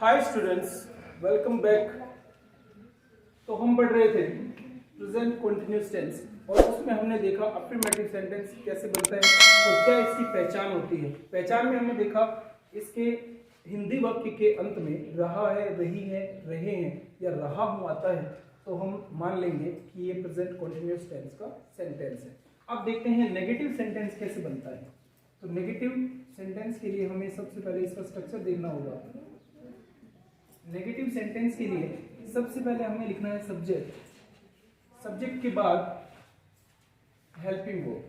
Hi students, welcome back. तो हम पढ़ रहे थे प्रेजेंट कंटिन्यूअस टेंस और उसमें हमने देखा अफर्मेटिव सेंटेंस कैसे बनता है और क्या इसकी पहचान होती है। पहचान में हमने देखा इसके हिंदी वाक्य के अंत में रहा है, रही है, रहे हैं या रहा हूँ आता है तो हम मान लेंगे कि ये प्रेजेंट कंटिन्यूअस टेंस का सेंटेंस है। अब देखते हैं नेगेटिव सेंटेंस कैसे बनता है। तो नेगेटिव सेंटेंस के लिए हमें सबसे पहले इसका स्ट्रक्चर देखना होगा। नेगेटिव सेंटेंस के लिए सबसे पहले हमें लिखना है सब्जेक्ट। सब्जेक्ट के बाद हेल्पिंग वर्ब,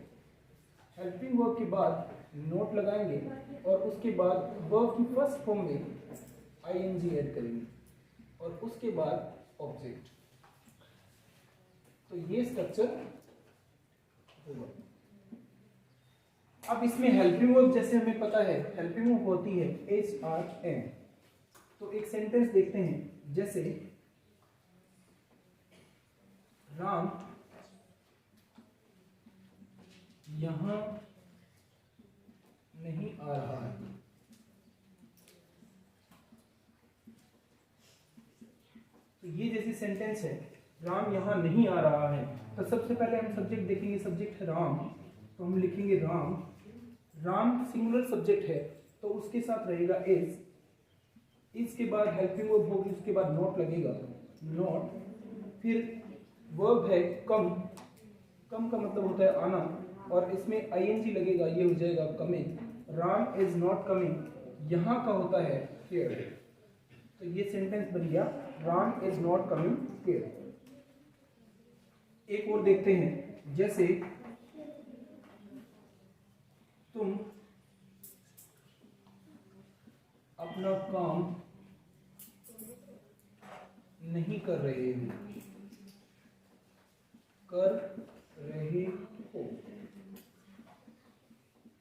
हेल्पिंग वर्ब के बाद नोट लगाएंगे और उसके बाद वर्ब की फर्स्ट फॉर्म में आईएनजी ऐड करेंगे और उसके बाद ऑब्जेक्ट। तो ये स्ट्रक्चर होगा। अब इसमें हेल्पिंग वर्ब जैसे हमें पता है हेल्पिंग वर्ब होती है HRM। तो एक सेंटेंस देखते हैं, जैसे राम यहां नहीं आ रहा है। तो ये जैसी सेंटेंस है, राम यहां नहीं आ रहा है, तो सबसे पहले हम सब्जेक्ट देखेंगे। सब्जेक्ट है राम, तो हम लिखेंगे राम। राम सिंगुलर सब्जेक्ट है तो उसके साथ रहेगा इज। इसके बाद हेल्पिंग वर्ब होगी, उसके बाद नॉट लगेगा, नॉट। फिर वर्ब है कम, कम का मतलब होता है आना और इसमें आईएनजी लगेगा, ये हो जाएगा coming. Ram is not coming, यहाँ का होता है हियर। तो ये सेंटेंस बन गया Ram is not coming here. एक और देखते हैं, जैसे तुम अपना काम नहीं कर रहे हो, कर रहे हो।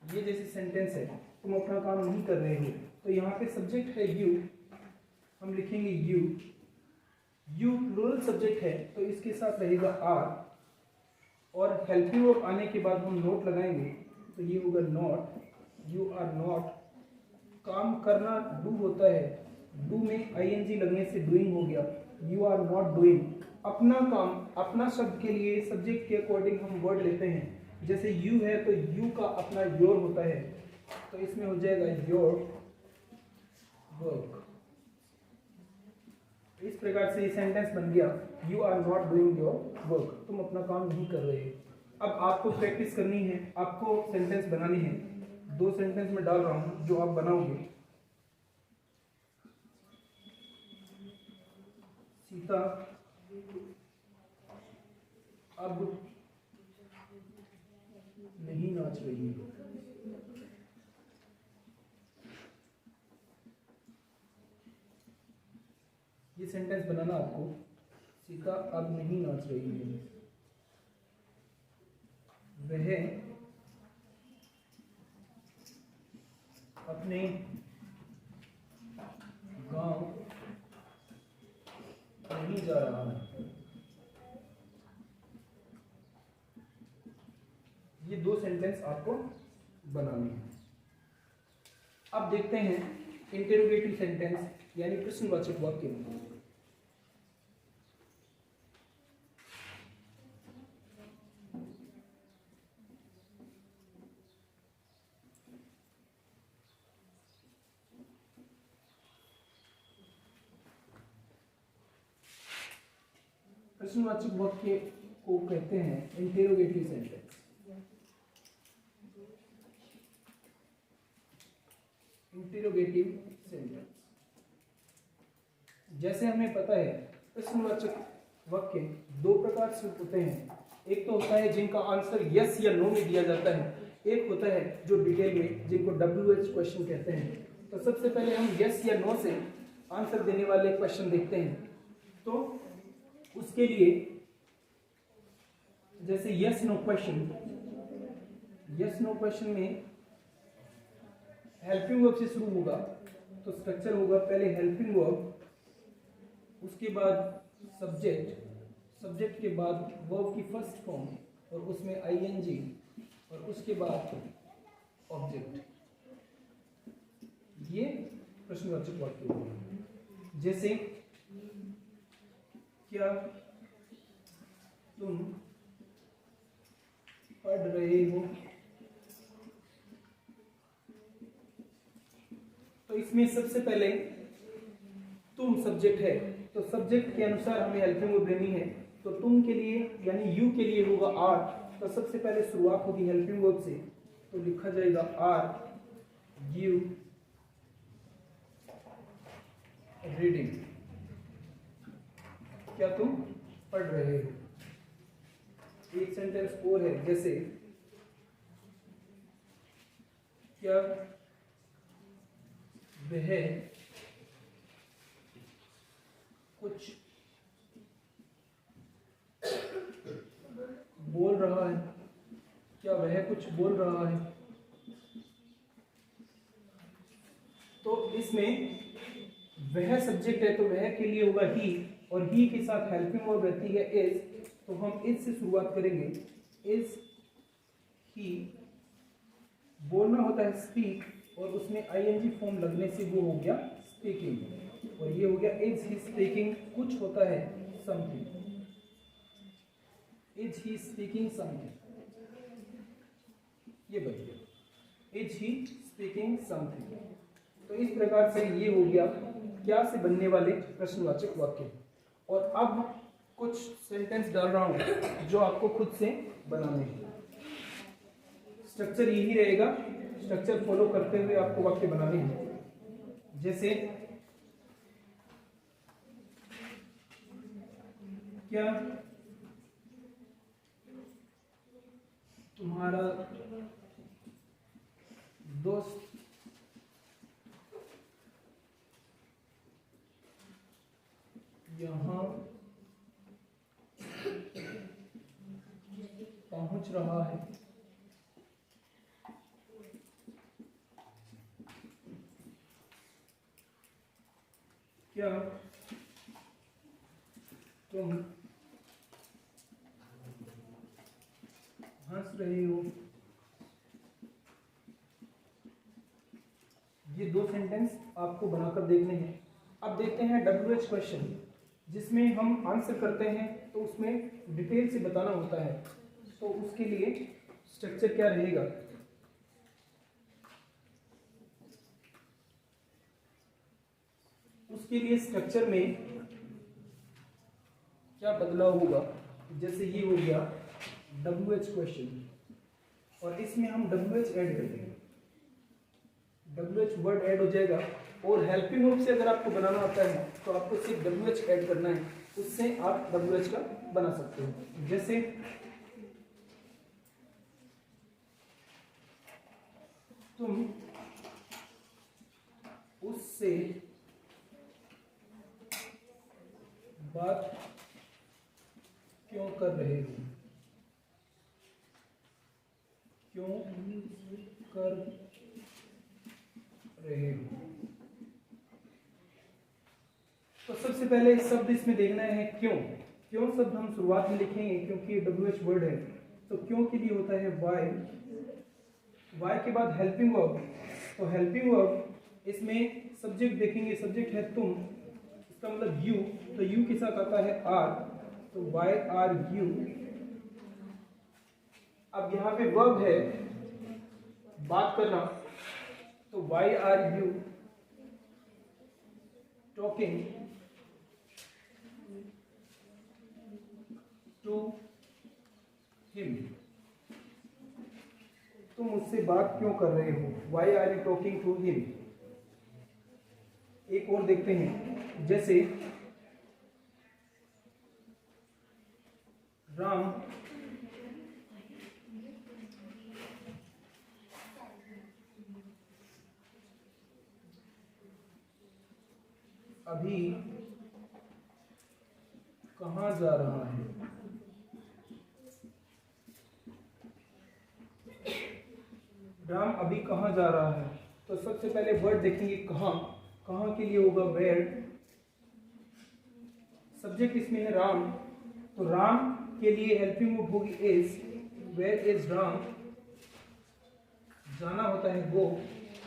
ये जैसी सेंटेंस है, तुम अपना काम नहीं कर रहे हो, तो यहाँ पे सब्जेक्ट है यू, हम लिखेंगे यू। यू प्लूरल सब्जेक्ट है तो इसके साथ रहेगा आर और हेल्पिंग वर्ब आने के बाद हम नोट लगाएंगे, तो ये होगा नॉट। You are not. काम करना डू होता है, डू में आईएनजी लगने से डूइंग हो गया। You are not doing. अपना काम, अपना शब्द के लिए सब्जेक्ट के अकॉर्डिंग हम वर्ड लेते हैं। जैसे यू है तो यू का अपना योर होता है, तो इसमें हो जाएगा योर वर्क। इस प्रकार से ये सेंटेंस बन गया, you are not doing your work, तुम अपना काम नहीं कर रहे हो। अब आपको प्रैक्टिस करनी है, आपको सेंटेंस बनानी है। दो सेंटेंस में डाल रहा हूं जो आप बनाओगे। सीता अब नहीं नाच रही है। ये सेंटेंस बनाना आपको, सीता अब नहीं नाच रही है। वह अपने गांव नहीं जा रहा है। ये दो सेंटेंस आपको बनाने हैं। अब देखते हैं इंटरोगेटिव सेंटेंस यानी प्रश्नवाचक वाक्य। प्रश्नवाचक वाक्य को कहते हैं इंटरोगेटिव सेंटेंस। इंटरोगेटिव सेंटेंस, जैसे हमें पता है प्रश्नवाचक वाक्य दो प्रकार से होते हैं। एक तो होता है जिनका आंसर यस या नो में दिया जाता है, एक होता है जो डिटेल में, जिनको WH क्वेश्चन कहते हैं। तो सबसे पहले हम यस या नो से आंसर देने वाले क्वेश्चन देखते हैं। तो उसके लिए जैसे yes no question, yes no question में हेल्पिंग वर्ब से शुरू होगा। तो स्ट्रक्चर होगा पहले हेल्पिंग वर्ब, उसके बाद सब्जेक्ट, सब्जेक्ट के बाद वर्ब की फर्स्ट फॉर्म और उसमें आईएनजी और उसके बाद ऑब्जेक्ट। ये प्रश्नवाचक वाक्य होगा। जैसे क्या तुम पढ़ रहे हो, तो इसमें सबसे पहले तुम सब्जेक्ट है, तो सब्जेक्ट के अनुसार हमें हेल्पिंग वर्ब लेनी है। तो तुम के लिए यानी यू के लिए होगा आर, तो सबसे पहले शुरुआत होगी हेल्पिंग वर्ब से, तो लिखा जाएगा आर यू रीडिंग, क्या तुम पढ़ रहे हो। एक सेंटेंस और है, जैसे क्या वह कुछ बोल रहा है, क्या वह कुछ बोल रहा है। तो इसमें वह सब्जेक्ट है, तो वह के लिए होगा ही, और ही के साथ हेल्पिंग वर्ब रहती है इज, तो हम इज से शुरुआत करेंगे। इज ही, बोलना होता है स्पीक, और उसमें आईएनजी फॉर्म लगने से वो हो गया स्पीकिंग, और ये हो गया इज ही स्पीकिंग, कुछ होता है something, is he speaking something, ये बन गया इज ही स्पीकिंग समथिंग। तो इस प्रकार से ये हो गया क्या से बनने वाले प्रश्नवाचक वाक्य। और अब कुछ सेंटेंस डाल रहा हूं जो आपको खुद से बनाने हैं। स्ट्रक्चर यही रहेगा, स्ट्रक्चर फॉलो करते हुए आपको वाक्य बनाने हैं। जैसे क्या तुम्हारा दोस्त यहाँ पहुंच रहा है। क्या तुम हंस रहे हो। ये दो सेंटेंस आपको बनाकर देखने हैं। अब देखते हैं WH क्वेश्चन, जिसमें हम आंसर करते हैं तो उसमें डिटेल से बताना होता है। तो उसके लिए स्ट्रक्चर क्या रहेगा, उसके लिए स्ट्रक्चर में क्या बदलाव होगा। जैसे ये हो गया WH क्वेश्चन, और इसमें हम WH ऐड कर देंगे, WH वर्ड ऐड हो जाएगा। और हेल्पिंग वर्ब से अगर आपको बनाना आता है तो आपको सिर्फ WH ऐड करना है, उससे आप WH का बना सकते हो। जैसे तुम उससे बात क्यों कर रहे हो, क्यों कर रहे हो। तो सबसे पहले शब्द इसमें देखना है क्यों। क्यों शब्द हम शुरुआत में लिखेंगे क्योंकि ये WH वर्ड है। तो क्यों के लिए होता है वाई, वाई के बाद हेल्पिंग वर्ब। तो हेल्पिंग वर्ब इसमें सब्जेक्ट देखेंगे, सब्जेक्ट है तुम, इसका मतलब यू, तो यू के साथ आता है आर, तो वाई आर यू। अब यहाँ पे वर्ब है बात करना, तो why are you talking to him. तुम उससे बात क्यों कर रहे हो, why are you talking to him. एक और देखते हैं, जैसे राम अभी कहाँ जा रहा है। राम अभी कहाँ जा रहा है। तो सबसे पहले वर्ड देखेंगे कहाँ, कहाँ के लिए होगा वेयर। सब्जेक्ट इसमें है राम, तो राम के लिए हेल्पिंग वर्ब होगी इज, वेयर इज राम। जाना होता है गो,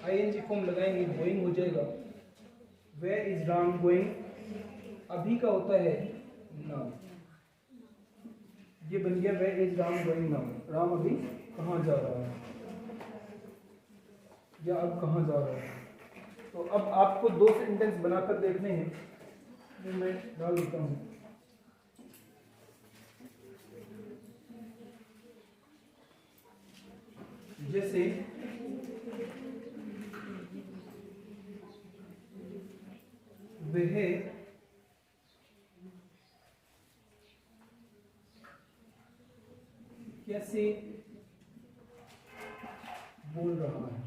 आईएनजी फॉर्म लगाएंगे, गोइंग हो जाएगा, वेयर इज राम गोइंग अभी का होता है नाउ। ये बन गया where is Ram going now, Ram अभी कहाँ जा रहा है या अब कहाँ जा रहा है। तो अब आपको दो सेंटेंस बनाकर देखने हैं, जो मैं डाल देता हूँ। जैसे वह कैसे बोल रहा है,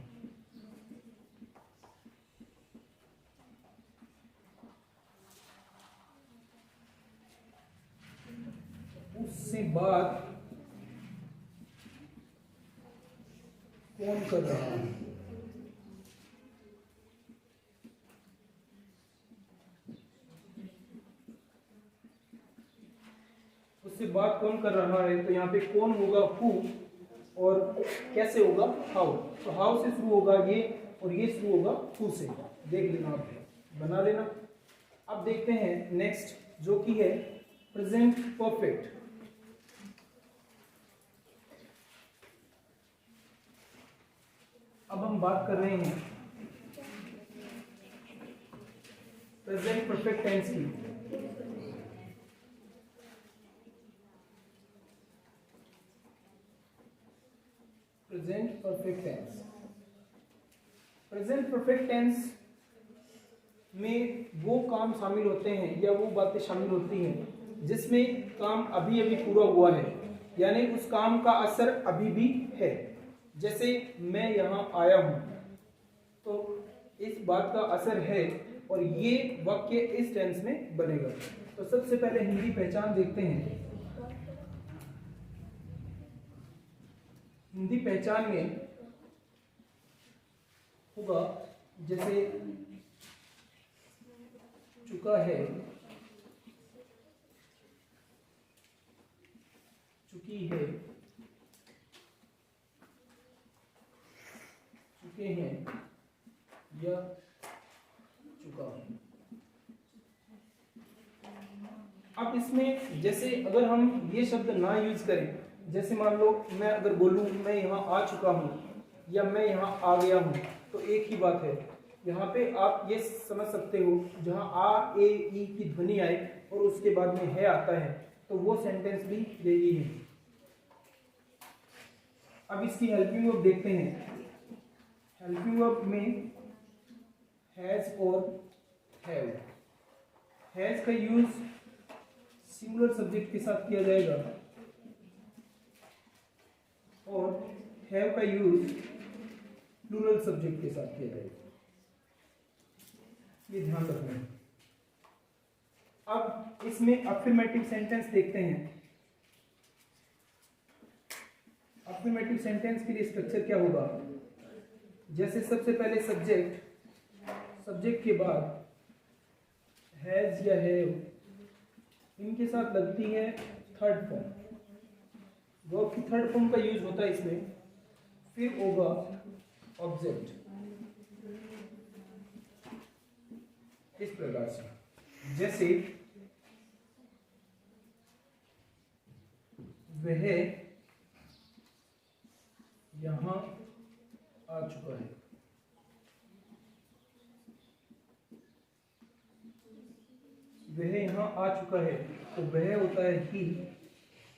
उससे बात कौन कर रहा है, उससे बात कौन कर रहा है। तो यहाँ पे कौन होगा हु, और कैसे होगा हाउ। तो हाउ से शुरू होगा ये, और ये शुरू होगा हु से। देख लेना, आप बना लेना। अब देखते हैं नेक्स्ट, जो कि है प्रेजेंट परफेक्ट। अब हम बात कर रहे हैं प्रेजेंट परफेक्ट टेंस की। Present perfect tense, present perfect tense में वो काम शामिल होते हैं या वो बातें शामिल होती हैं जिसमें काम अभी अभी पूरा हुआ है, यानी उस काम का असर अभी भी है। जैसे मैं यहाँ आया हूँ, तो इस बात का असर है और ये वाक्य इस टेंस में बनेगा। तो सबसे पहले हिंदी पहचान देखते हैं। हिंदी पहचान में होगा जैसे चुका है, चुकी है, चुके हैं या चुका। अब इसमें जैसे अगर हम ये शब्द ना यूज करें, जैसे मान लो मैं अगर बोलूं मैं यहाँ आ चुका हूँ या मैं यहाँ आ गया हूँ, तो एक ही बात है। यहाँ पे आप ये समझ सकते हो, जहाँ आ ए ई की ध्वनि आए और उसके बाद में है आता है, तो वो सेंटेंस भी यही है। अब इसकी हेल्पिंग वर्ब देखते हैं। हेल्पिंग वर्ब में हैज और हैव। हैज का यूज सिंगुलर सब्जेक्ट के साथ किया जाएगा और हैव का यूज प्लूरल सब्जेक्ट के साथ किया जाएगा, ये ध्यान रखना है। अब इसमें अफर्मेटिव सेंटेंस देखते हैं। अफर्मेटिव सेंटेंस के लिए स्ट्रक्चर क्या होगा। जैसे सबसे पहले सब्जेक्ट, सब्जेक्ट के बाद हैज या हैव, इनके साथ लगती है थर्ड फॉर्म। वर्ब की थर्ड फॉर्म का यूज होता है इसमें। फिर होगा ऑब्जेक्ट, इस प्रकार से। जैसे वह यहां आ चुका है, वह यहां आ चुका है, तो वह होता है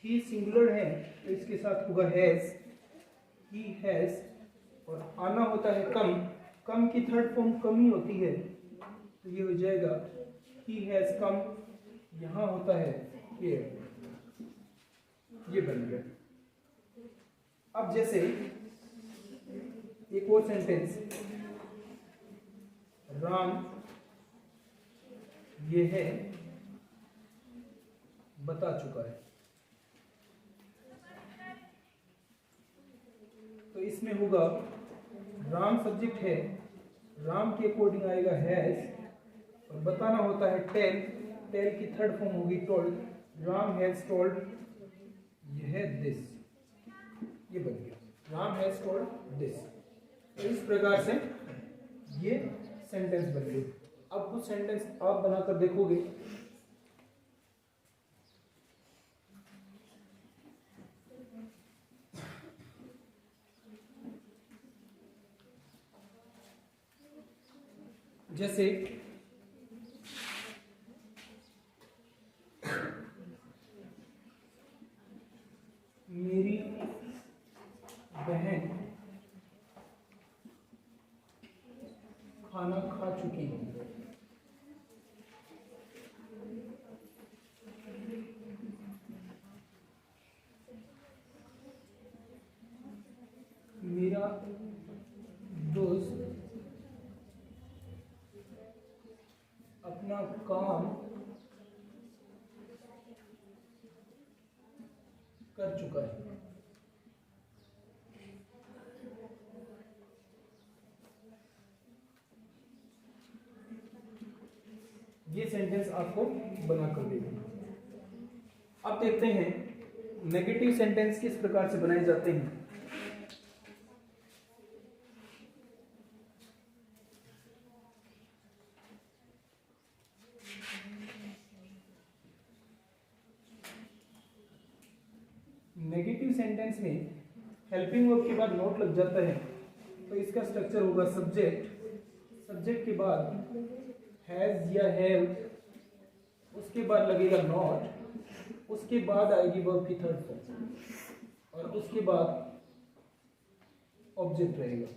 ही सिंगुलर है तो इसके साथ होगा हैज, ही हैज। और आना होता है कम, कम की थर्ड फॉर्म कम ही होती है, तो ये हो जाएगा ही हैज कम। यहां होता है हियर, ये बन गया। अब जैसे एक और सेंटेंस, राम ये है बता चुका है, तो इसमें होगा राम सब्जेक्ट है, राम के अकॉर्डिंग आएगा हैज, और बताना होता है टेल, टेल की थर्ड फॉर्म होगी टोल्ड, राम हैज टोल्ड यह दिस, ये बन गया राम हैज टोल्ड दिस। तो इस प्रकार से ये सेंटेंस बन गए। अब कुछ सेंटेंस आप बनाकर देखोगे जैसे मेरी बहन खाना खा चुकी है। मेरा दोस्त अपना काम कर चुका है। ये सेंटेंस आपको बना कर देगा। अब देखते हैं नेगेटिव सेंटेंस किस प्रकार से बनाए जाते हैं। नेगेटिव सेंटेंस में हेल्पिंग वर्ब के बाद नॉट लग जाता है, तो इसका स्ट्रक्चर होगा सब्जेक्ट, सब्जेक्ट के बाद हैज या हैव, उसके बाद लगेगा नॉट, उसके बाद आएगी वर्ब की थर्ड फॉर्म और उसके बाद ऑब्जेक्ट रहेगा।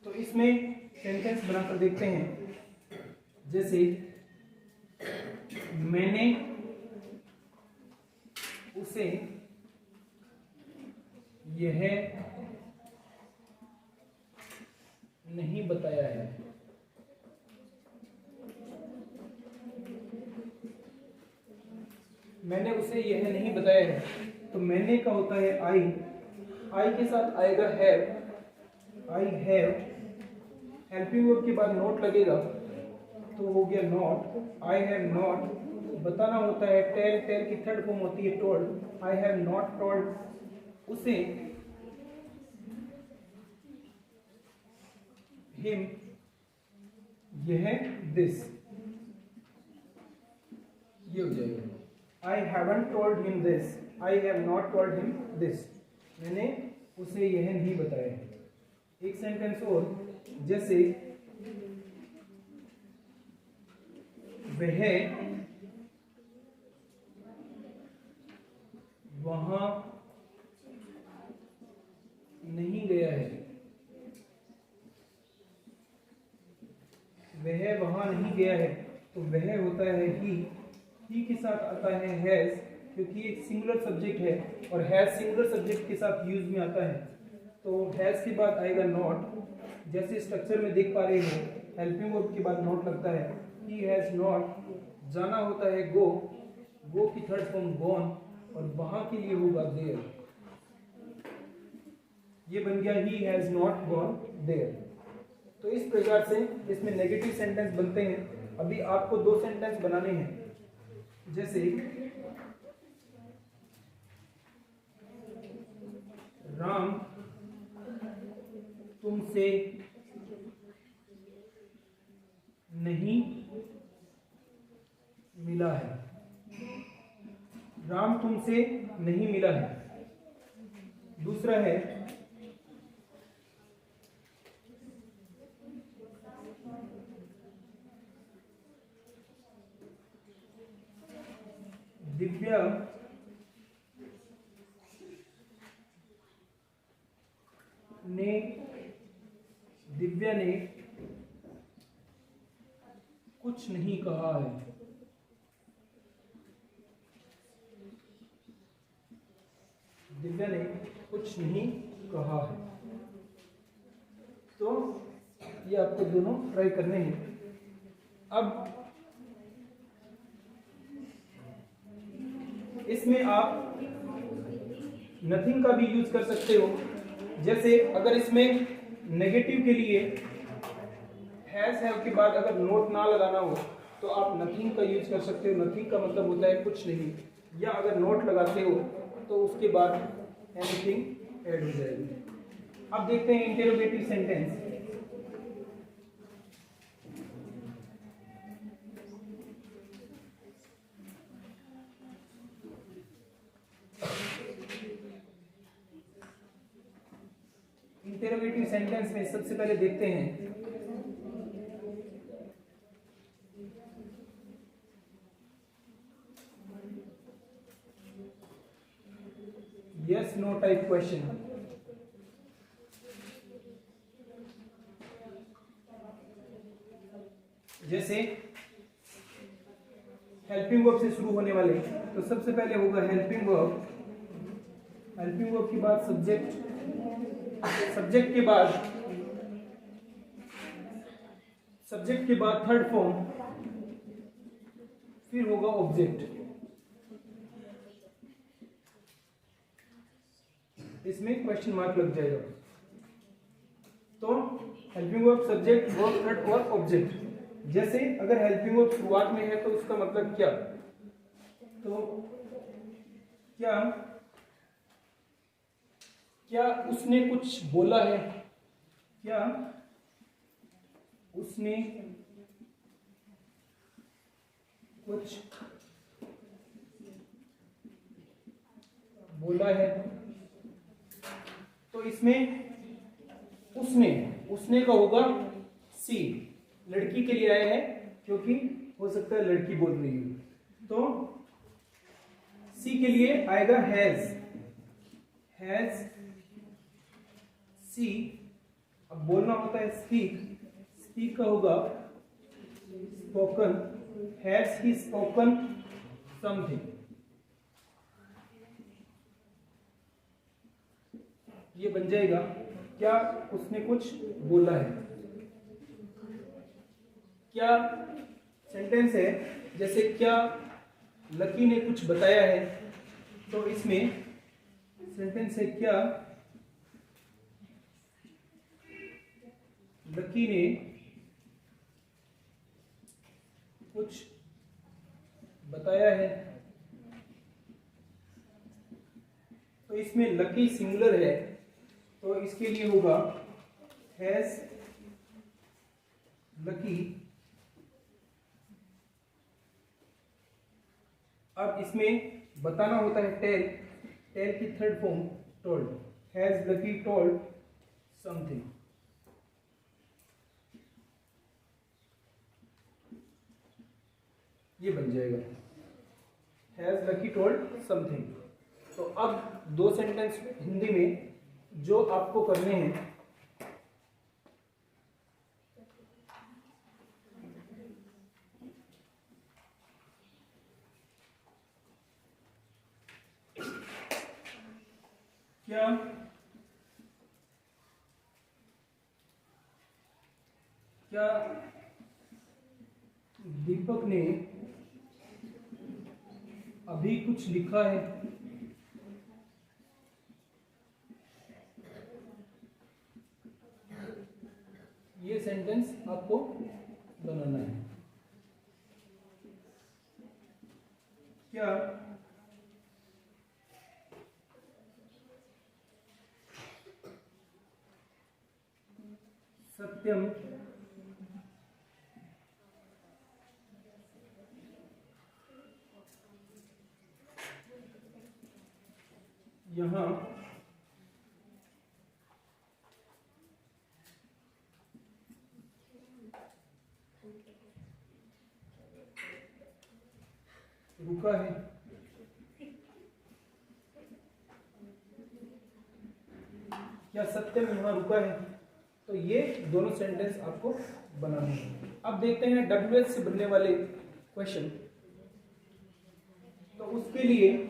तो इसमें सेंटेंस बनाकर देखते हैं। जैसे मैंने उसे यह नहीं बताया है। मैंने उसे यह नहीं बताया है, तो मैंने का होता है आई, आई के साथ आएगा have, I have, helping verb के बाद नॉट लगेगा तो हो गया नॉट, आई हैव नॉट, बताना होता है टेल, टेल की थर्ड फॉर्म होती है told, I have not told उसे, हिम, यह दिस, ये हो जाएगा। I haven't told him this, I have not told him this, मैंने उसे यह नहीं बताया है। एक सेंटेंस और, जैसे वह वहां नहीं गया है, वह वहां नहीं गया है, तो वह होता है ही के साथ आता है हैज, क्योंकि एक सिंगुलर सब्जेक्ट है और हैज सिंगुलर सब्जेक्ट के साथ यूज में आता है, तो हैज के बाद आएगा नॉट। जैसे स्ट्रक्चर में देख पा रहे हो हेल्पिंग वर्ब के बाद नॉट लगता है, ही हैज नॉट, जाना होता है गो, गो की थर्ड फॉर्म गॉन और वहां के लिए होगा देयर, ये बन गया he has not gone there. तो इस प्रकार से इसमें नेगेटिव सेंटेंस बनते हैं। अभी आपको दो सेंटेंस बनाने हैं। जैसे राम तुमसे नहीं मिला है, राम तुमसे नहीं मिला है। दूसरा है दिव्या ने कुछ नहीं कहा है, दिव्या ने कुछ नहीं कहा है। तो ये आपको दोनों ट्राई करने हैं। अब इसमें आप नथिंग का भी यूज कर सकते हो। जैसे अगर इसमें नेगेटिव के लिए हैज हैव के बाद अगर नोट ना लगाना हो तो आप नथिंग का यूज कर सकते हो। नथिंग का मतलब होता है कुछ नहीं, या अगर नोट लगाते हो तो उसके बाद एनीथिंग ऐड हो जाएगी। अब देखते हैं इंटेरोगेटिव सेंटेंस। इंटेरोगेटिव सेंटेंस में सबसे पहले देखते हैं यस नो टाइप क्वेश्चन। जैसे हेल्पिंग वर्ब से शुरू होने वाले, तो सबसे पहले होगा हेल्पिंग वर्ब। हेल्पिंग वर्ब के बाद सब्जेक्ट, सब्जेक्ट के बाद थर्ड फॉर्म, फिर होगा ऑब्जेक्ट। इसमें क्वेश्चन मार्क लग जाएगा। तो helping verb, subject, verb, third और ऑब्जेक्ट। जैसे अगर हेल्पिंग वर्ब शुरुआत में है तो उसका मतलब क्या, तो क्या उसने कुछ बोला है, क्या उसने कुछ बोला है। तो इसमें उसने का होगा सी, लड़की के लिए आया है क्योंकि हो सकता है लड़की बोल रही है, तो सी के लिए आएगा हैज सी। अब बोलना होता है स्पीक का होगा spoken, has he spoken something. ये बन जाएगा क्या उसने कुछ बोला है। क्या सेंटेंस है, जैसे क्या लकी ने कुछ बताया है, तो इसमें सेंटेंस है क्या लकी ने कुछ बताया है। तो इसमें लकी सिंगुलर है, तो इसके लिए होगा हैज लकी। अब इसमें बताना होता है टेल की third form told, has lucky told something. ये बन जाएगा हैज लकी टोल्ड समथिंग। तो अब दो सेंटेंस हिंदी में जो आपको करने हैं, क्या दीपक ने अभी कुछ लिखा है। ये सेंटेंस आपको बनाना है। क्या सत्यम यहाँ रुका है। क्या सत्यम यहाँ रुका है। तो ये दोनों सेंटेंस आपको बनाने हैं। अब देखते हैं WH से बनने वाले क्वेश्चन। तो उसके लिए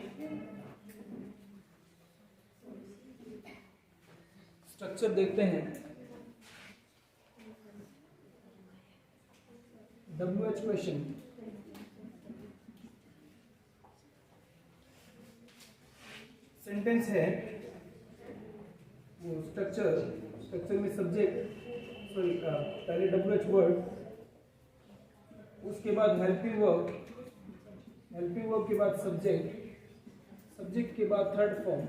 स्ट्रक्चर देखते हैं। WH क्वेश्चन, सेंटेंस है वो स्ट्रक्चर में सब्जेक्ट, सॉरी पहले WH वर्ड, उसके बाद हेल्पिंग वर्ब के बाद सब्जेक्ट के बाद थर्ड फॉर्म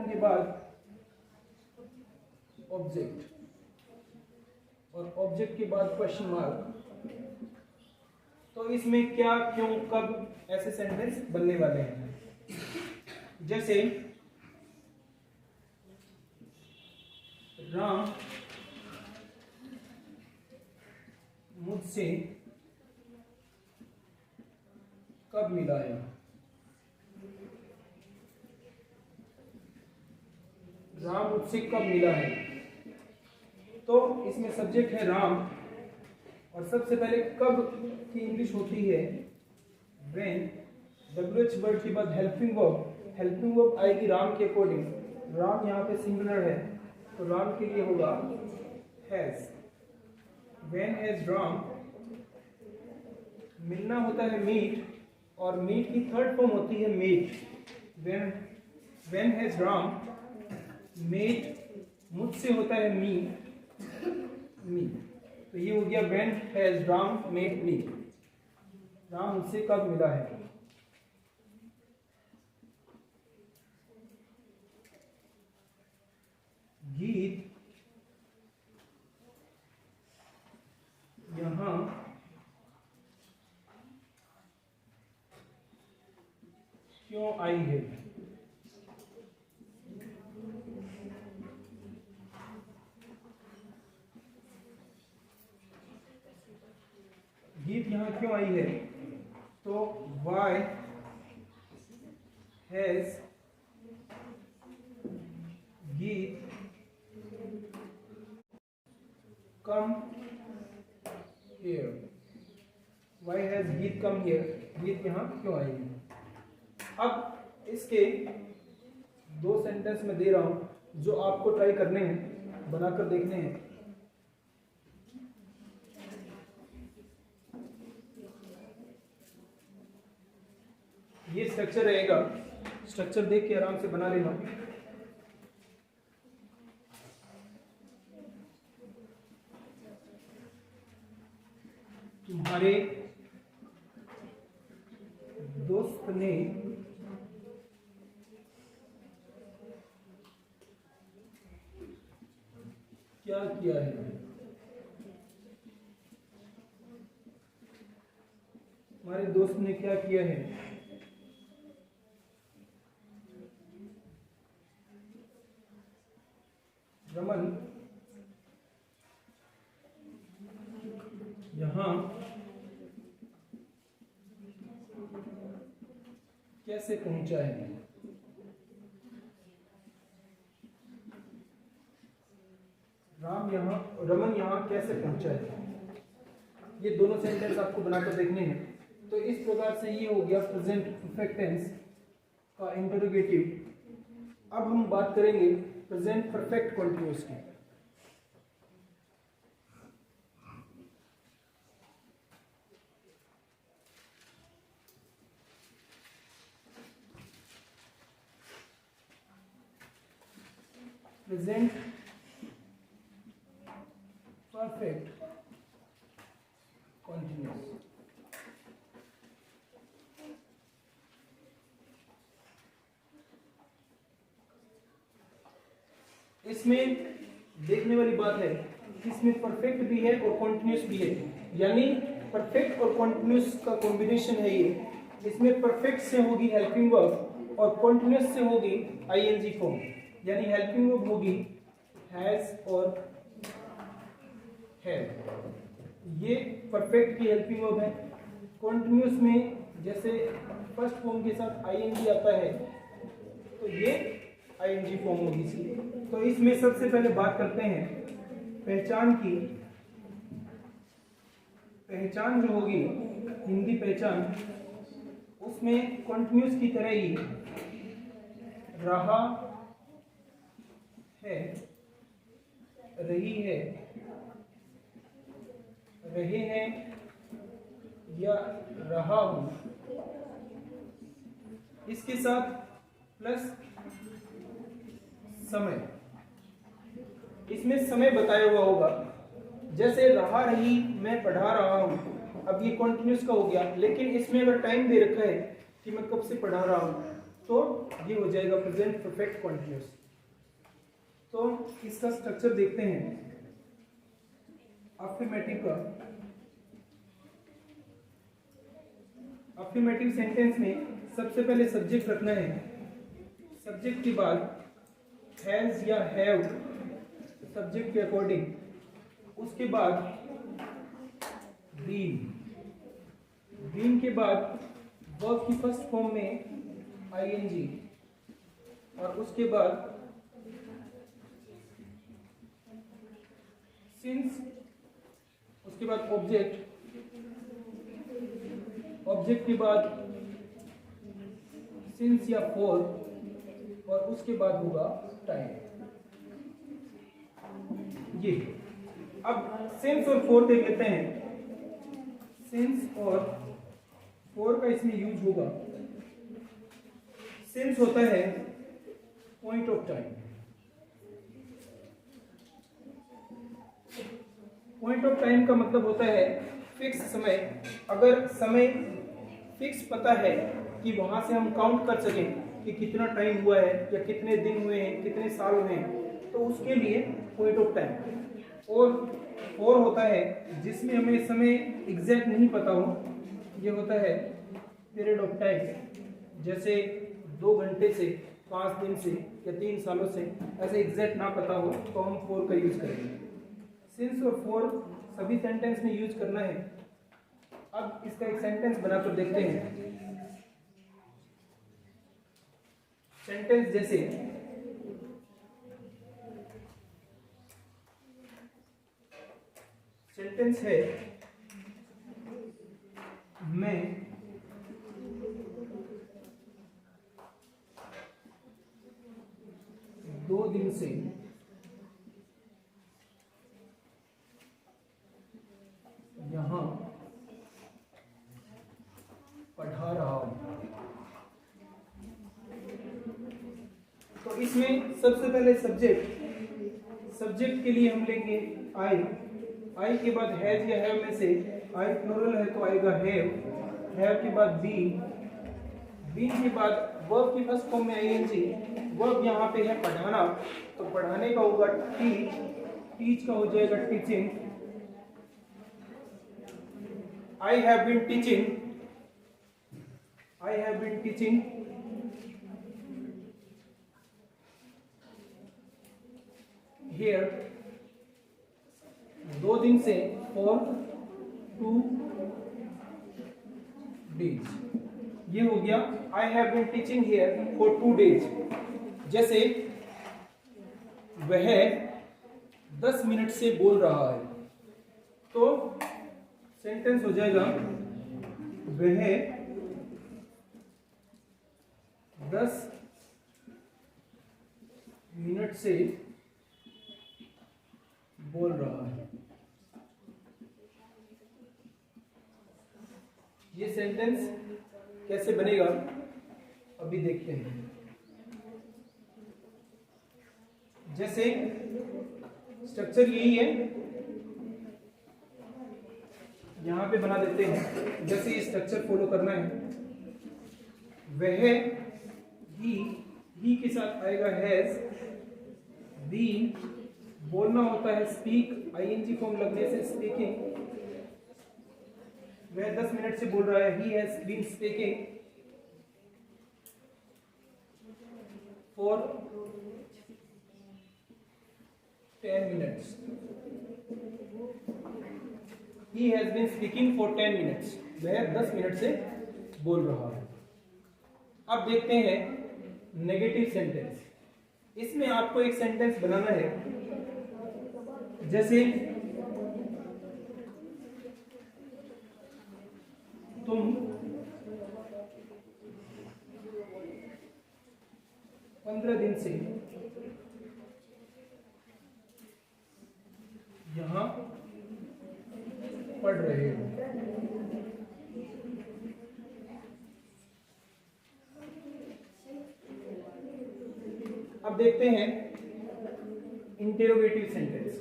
के बाद ऑब्जेक्ट, और ऑब्जेक्ट के बाद क्वेश्चन मार्क। तो इसमें क्या, क्यों, कब ऐसे सेंटेंस बनने वाले हैं। जैसे राम मुझसे कब मिला है। राम मुझसे कब मिला है। तो इसमें सब्जेक्ट है राम और सबसे पहले कब की इंग्लिश होती है व्हेन। WH वर्ड के बाद हेल्पिंग वर्ब आएगी राम के अकॉर्डिंग। राम यहाँ पे सिंगुलर है तो राम के लिए होगा हैज। व्हेन हैज राम, मिलना होता है मीट और मीट की थर्ड फॉर्म होती है met. When has Ram met, मुझसे होता है मी। तो ये हो गया when has Ram met me. Ram मुझसे कब मिला है। गीत यहाँ क्यों आई है। गीत यहाँ क्यों आई है। तो वाई हैज गीत कम हियर। वाई हैज गीत कम हियर, गीत यहाँ क्यों आई है। अब इसके दो सेंटेंस में दे रहा हूं जो आपको ट्राई करने हैं, बनाकर देखने हैं। ये स्ट्रक्चर रहेगा, स्ट्रक्चर देख के आराम से बना लेना। तुम्हारे दोस्त ने क्या किया है। हमारे दोस्त ने क्या किया है। रमन यहाँ कैसे पहुंचा है। रमन यहाँ कैसे पहुंचा है। ये दोनों सेंटेंस आपको बनाकर देखने हैं। तो इस प्रकार से ये हो गया प्रेजेंट परफेक्ट टेंस का इंटरोगेटिव। अब हम बात करेंगे प्रेजेंट परफेक्ट कंटीन्यूअस की। प्रेजेंट परफेक्ट कंटीन्यूअस, इसमें देखने वाली बात है कि इसमें परफेक्ट भी है और कॉन्टिन्यूस भी है, यानी परफेक्ट और कॉन्टिन्यूस का कॉम्बिनेशन है ये। इसमें परफेक्ट से होगी हेल्पिंग वर्ब और कॉन्टिन्यूस से होगी आईएनजी फॉर्म, यानी हेल्पिंग वर्ब होगी हैज और हैव। ये परफेक्ट की हेल्पिंग वर्ब है। कॉन्टिन्यूस में जैसे फर्स्ट फॉर्म के साथ आईएनजी आता है तो ये आईएनजी फॉर्म होगी इसलिए। तो इसमें सबसे पहले बात करते हैं पहचान की। पहचान जो होगी हिंदी पहचान, उसमें कॉन्टिन्यूस की तरह ही रहा है, रही है, रहे हैं या रहा हूं, इसके साथ प्लस समय। इसमें समय बताया हुआ होगा, जैसे रहा रही मैं पढ़ा रहा हूं, अब ये कॉन्टिन्यूस का हो गया, लेकिन इसमें अगर टाइम दे रखा है कि मैं कब से पढ़ा रहा हूं तो ये हो जाएगा प्रेजेंट परफेक्ट कॉन्टिन्यूस। तो इसका स्ट्रक्चर देखते हैं अफर्मेटिव का। अफर्मेटिव सेंटेंस में सबसे पहले सब्जेक्ट रखना है, सब्जेक्ट के बाद हैज या हैव सब्जेक्ट के अकॉर्डिंग, उसके बाद बीन, बीन के बाद वर्ब की फर्स्ट फॉर्म में आईएनजी, और उसके बाद सिंस, उसके बाद ऑब्जेक्ट, ऑब्जेक्ट के बाद सिंस या फॉर, और उसके बाद होगा टाइम। ये अब सिंस और फॉर देख लेते हैं। सिंस और फॉर का इसमें यूज होगा। सिंस होता है point of time. Point of time का मतलब होता है फिक्स समय। अगर समय फिक्स पता है कि वहां से हम काउंट कर सकें कि कितना टाइम हुआ है या कितने दिन हुए हैं, कितने साल हुए हैं, तो उसके लिए पॉइंट ऑफ टाइम। और होता है जिसमें हमें समय एग्जैक्ट नहीं पता हो, ये होता है पीरियड ऑफ टाइम। जैसे 2 घंटे से, 5 दिन से या 3 सालों से, ऐसे एग्जैक्ट ना पता हो तो हम फॉर का यूज करेंगे। सिंस और फॉर सभी सेंटेंस में यूज करना है। अब इसका एक सेंटेंस बनाकर देखते हैं। सेंटेंस जैसे सेंटेंस है, मैं 2 दिन से यहाँ पढ़ा रहा हूं। तो इसमें सबसे पहले सब्जेक्ट के लिए हम लेंगे आई के बाद हैज या हैव में से आई प्लूरल है तो आएगा हैव के बाद बी के बाद वर्ब की फर्स्ट फॉर्म में आईएनजी। वर्ब यहाँ पे है पढ़ाना, तो पढ़ाने का होगा टीच का हो जाएगा teaching. I have been teaching here 2 दिन से for 2 days। ये हो गया I have been teaching here for 2 days। जैसे वह 10 मिनट से बोल रहा है, तो सेंटेंस हो जाएगा वह 10 मिनट से बोल रहा है। ये सेंटेंस कैसे बनेगा अभी देखते हैं। जैसे स्ट्रक्चर यही है, यहां पे बना देते हैं। जैसे ये स्ट्रक्चर फॉलो करना है, वह ही के साथ आएगा हैज, बीन, बोलना होता है स्पीक, आईएनजी फॉर्म लगने से स्पीकिंग। वह 10 मिनट से बोल रहा है, he has been speaking for 10 minutes. He has been speaking for 10 minutes। वह 10 मिनट से बोल रहा है। अब देखते हैं नेगेटिव सेंटेंस। इसमें आपको एक सेंटेंस बनाना है। जैसे तुम 15 दिन से यहाँ पढ़ रहे हो। अब देखते हैं इंटेरोगेटिव सेंटेंस।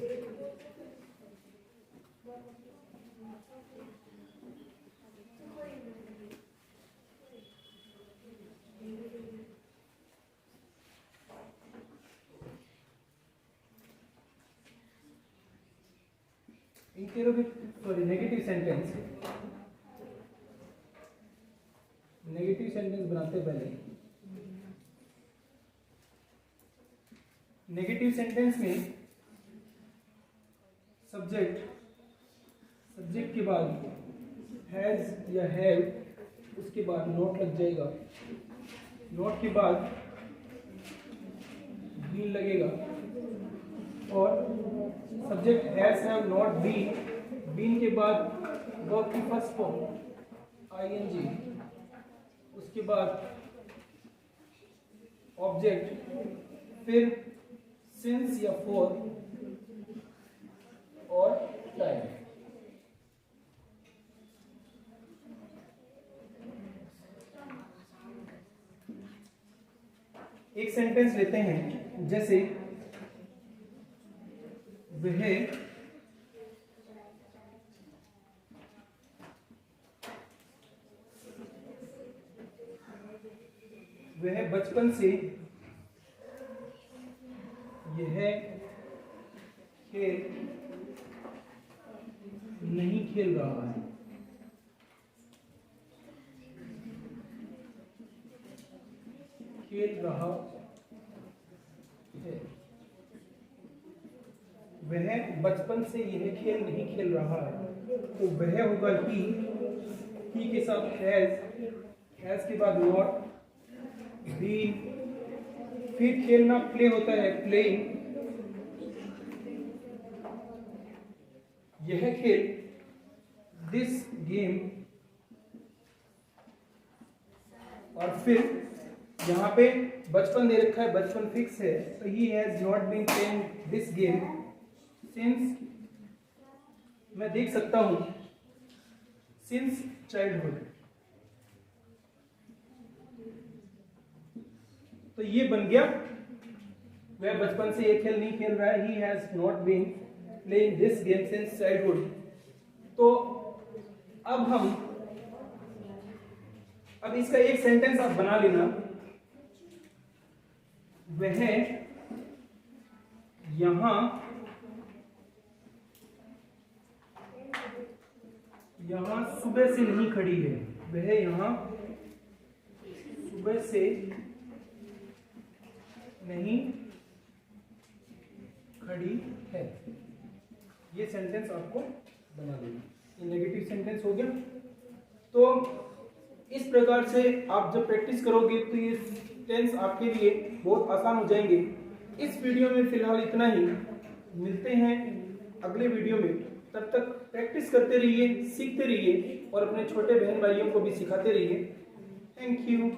नेगेटिव सेंटेंस बनाते पहले। नेगेटिव सेंटेंस में सब्जेक्ट के बाद हैज या हैव, उसके बाद नॉट लग जाएगा, नॉट के बाद बीन लगेगा, और subject has have not been के बाद वर्ब की फर्स्ट फॉर्म आईएनजी, उसके बाद ऑब्जेक्ट, फिर सिंस या फॉर और टाइम। एक सेंटेंस लेते हैं, जैसे वह बचपन से यह खेल नहीं खेल रहा है। खेल रहा है। वह बचपन से यह खेल नहीं खेल रहा है, तो वह होगा ही के साथ हैज के बाद नॉट, बीन, फिर खेलना प्ले होता है, प्लेइंग, यह खेल, दिस गेम, और फिर यहाँ पे बचपन दे रखा है, बचपन फिक्स है, तो he has not been playing this game since, मैं देख सकता हूं, सिंस चाइल्डहुड। तो ये बन गया, वह बचपन से ये खेल नहीं खेल रहा है, he has not been playing this game since childhood. तो अब इसका एक सेंटेंस आप बना लेना, वह यहां सुबह से नहीं खड़ी है, वह यहां सुबह से नहीं खड़ी है। ये सेंटेंस आपको बना देना, ये नेगेटिव सेंटेंस हो गया। तो इस प्रकार से आप जब प्रैक्टिस करोगे तो ये टेंस आपके लिए बहुत आसान हो जाएंगे। इस वीडियो में फिलहाल इतना ही, मिलते हैं अगले वीडियो में। तब तक प्रैक्टिस करते रहिए, सीखते रहिए और अपने छोटे बहन भाइयों को भी सिखाते रहिए। Thank you.